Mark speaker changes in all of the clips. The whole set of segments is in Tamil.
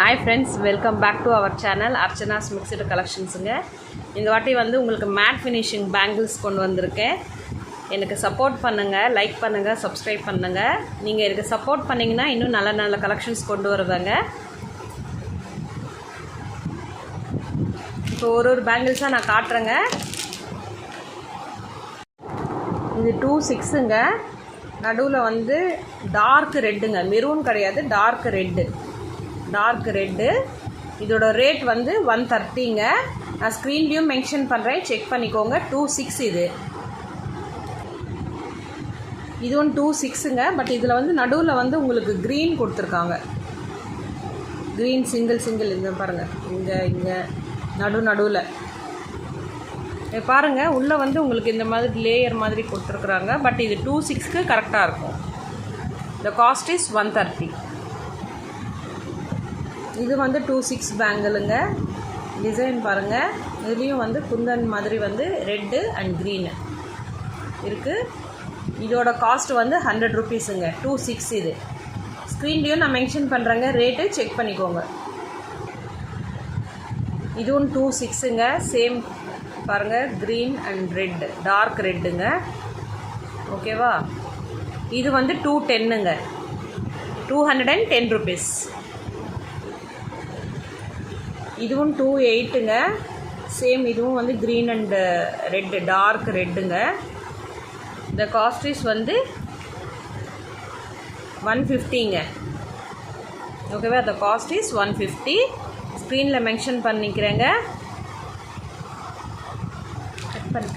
Speaker 1: Hi friends, welcome back to our channel Archana's Mixed Collections. இந்த வாட்டி வந்து உங்களுக்கு மேட் ஃபினிஷிங் பேங்கிள்ஸ் கொண்டு வந்திருக்கேன். எனக்கு சப்போர்ட் பண்ணுங்கள், லைக் பண்ணுங்கள், சப்ஸ்கிரைப் பண்ணுங்கள். நீங்கள் எனக்கு சப்போர்ட் பண்ணிங்கன்னா இன்னும் நல்ல நல்ல கலெக்ஷன்ஸ் கொண்டு வருவாங்க. இப்போ ஒரு பேங்கிள்ஸாக நான் காட்டுறேங்க. இது 2/6ங்க. நடுவில் வந்து டார்க் ரெட்டுங்க, மெரூன் கிடையாது, டார்க் ரெட்டு. இதோட ரேட் வந்து 130ங்க. நான் ஸ்க்ரீன்லேயும் மென்ஷன் பண்ணுறேன், செக் பண்ணிக்கோங்க. 2/6 இதுவும் 2/6ங்க. பட் இதில் வந்து நடுவில் வந்து உங்களுக்கு க்ரீன் கொடுத்துருக்காங்க. க்ரீன் சிங்கிள் இந்த பாருங்கள், இங்கே நடுவில் பாருங்கள். உள்ளே வந்து உங்களுக்கு இந்த மாதிரி லேயர் மாதிரி கொடுத்துருக்குறாங்க. பட் இது 2/6க்கு கரெக்டாக இருக்கும். த காஸ்ட் இஸ் 130. இது வந்து 2/6 பேங்கிளுங்க. டிசைன் பாருங்கள். இதுலேயும் வந்து குந்தன் மாதிரி வந்து ரெட்டு அண்ட் க்ரீனு இருக்குது. இதோட காஸ்ட் வந்து 100 ருபீஸுங்க. 2/6 இது. ஸ்க்ரீன்லேயும் நான் மென்ஷன் பண்ணுறேங்க, ரேட்டு செக் பண்ணிக்கோங்க. இதுவும் 2/6ங்க. சேம் பாருங்கள், க்ரீன் அண்ட் ரெட், டார்க் ரெட்டுங்க. ஓகேவா? இது வந்து 210ங்க. 210 ருபீஸ். இதுவும் 28ங்க. சேம் இதுவும் வந்து க்ரீன் அண்ட் ரெட்டு, டார்க் ரெட்டுங்க. இந்த காஸ்டிஸ் வந்து 150ங்க. ஓகேவா? த காஸ்ட் இஸ் 150. ஸ்க்ரீனில் மென்ஷன் பண்ணிக்கிறேங்க.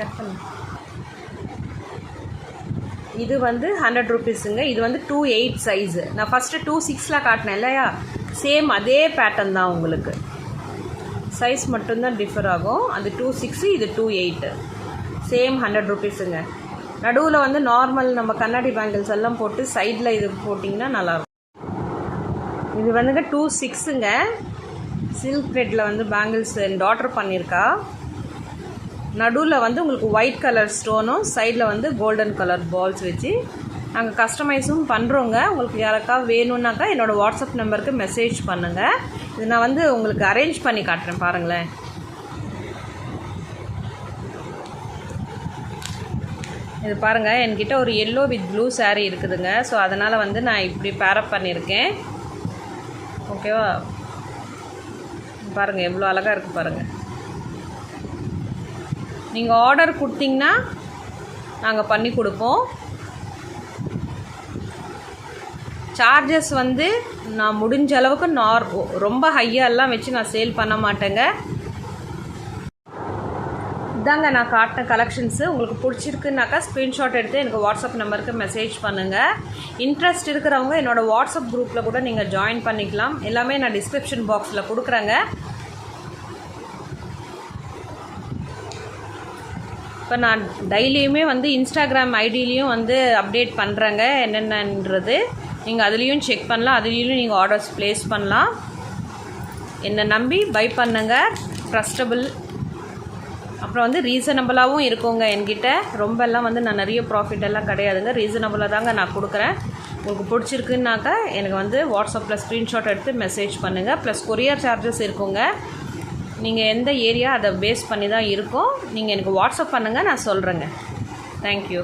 Speaker 1: கட் பண்ணு. இது வந்து 100 ருபீஸுங்க. இது வந்து 2/8 சைஸு. நான் ஃபஸ்ட்டு 2/6 காட்டினேன் இல்லையா? சேம் அதே பேட்டர்ன் தான். உங்களுக்கு சைஸ் மட்டும்தான் டிஃபர் ஆகும். அது 2/6, இது 2/8. சேம் 100 ருபீஸுங்க. நடுவில் வந்து நார்மல் நம்ம கண்ணாடி பேங்கிள்ஸ் எல்லாம் போட்டு சைடில் இது போட்டிங்கன்னா நல்லாயிருக்கும். இது வந்துங்க 2/6ங்க. சில்க் த்ரெட்டில் வந்து பேங்கிள்ஸ் என் டாட்டர் பண்ணியிருக்கா. நடுவில் வந்து உங்களுக்கு ஒயிட் கலர் ஸ்டோனும் சைடில் வந்து கோல்டன் கலர் பால்ஸ் வச்சு நாங்கள் கஸ்டமைஸும் பண்ணுறோங்க. உங்களுக்கு யாருக்கா வேணும்னாக்கா என்னோடய வாட்ஸ்அப் நம்பருக்கு மெசேஜ் பண்ணுங்கள். இது நான் வந்து உங்களுக்கு அரேஞ்ச் பண்ணி காட்டுறேன் பாருங்களேன். இது பாருங்கள், என்கிட்ட ஒரு எல்லோ வித் ப்ளூ சாரீ இருக்குதுங்க. ஸோ அதனால் வந்து நான் இப்படி பேரப் பண்ணியிருக்கேன். ஓகேவா? பாருங்கள் எவ்வளோ அழகாக இருக்குது பாருங்கள். நீங்கள் ஆர்டர் கொடுத்தீங்கன்னா நாங்கள் பண்ணி கொடுப்போம். சார்ஜஸ் வந்து நான் முடிஞ்ச அளவுக்கு ரொம்ப ஹையாலாம் வச்சு நான் சேல் பண்ண மாட்டேங்க. இதாங்க நான் காட்டின கலெக்ஷன்ஸு. உங்களுக்கு பிடிச்சிருக்குனாக்கா ஸ்க்ரீன்ஷாட் எடுத்து எனக்கு வாட்ஸ்அப் நம்பருக்கு மெசேஜ் பண்ணுங்கள். இன்ட்ரெஸ்ட் இருக்கிறவங்க என்னோடய வாட்ஸ்அப் குரூப்பில் கூட நீங்கள் ஜாயின் பண்ணிக்கலாம். எல்லாமே நான் டிஸ்கிரிப்ஷன் பாக்ஸில் கொடுக்குறேங்க. இப்போ நான் டெய்லியுமே வந்து இன்ஸ்டாகிராம் ஐடியிலையும் வந்து அப்டேட் பண்ணுறேங்க என்னென்னன்றது. நீங்கள் அதுலேயும் செக் பண்ணலாம், அதுலேயும் நீங்கள் ஆர்டர்ஸ் ப்ளேஸ் பண்ணலாம். என்னை நம்பி பை பண்ணுங்க. ட்ரஸ்டபிள், அப்புறம் வந்து ரீசனபிளாகவும் இருக்குங்க என்கிட்ட. ரொம்பலாம் வந்து நான் நிறைய ப்ராஃபிட் எல்லாம் கிடையாதுங்க, ரீசனபிளாக தாங்க நான் கொடுக்குறேன். உங்களுக்கு பிடிச்சிருக்குன்னாக்கா எனக்கு வந்து வாட்ஸ்அப்பில் ஸ்க்ரீன்ஷாட் எடுத்து மெசேஜ் பண்ணுங்கள். ப்ளஸ் கொரியர் சார்ஜஸ் இருக்குங்க. நீங்கள் எந்த ஏரியா அதை பேஸ் பண்ணி தான் இருக்கும். நீங்கள் எனக்கு வாட்ஸ்அப் பண்ணுங்கள், நான் சொல்கிறேங்க. தேங்க்யூ.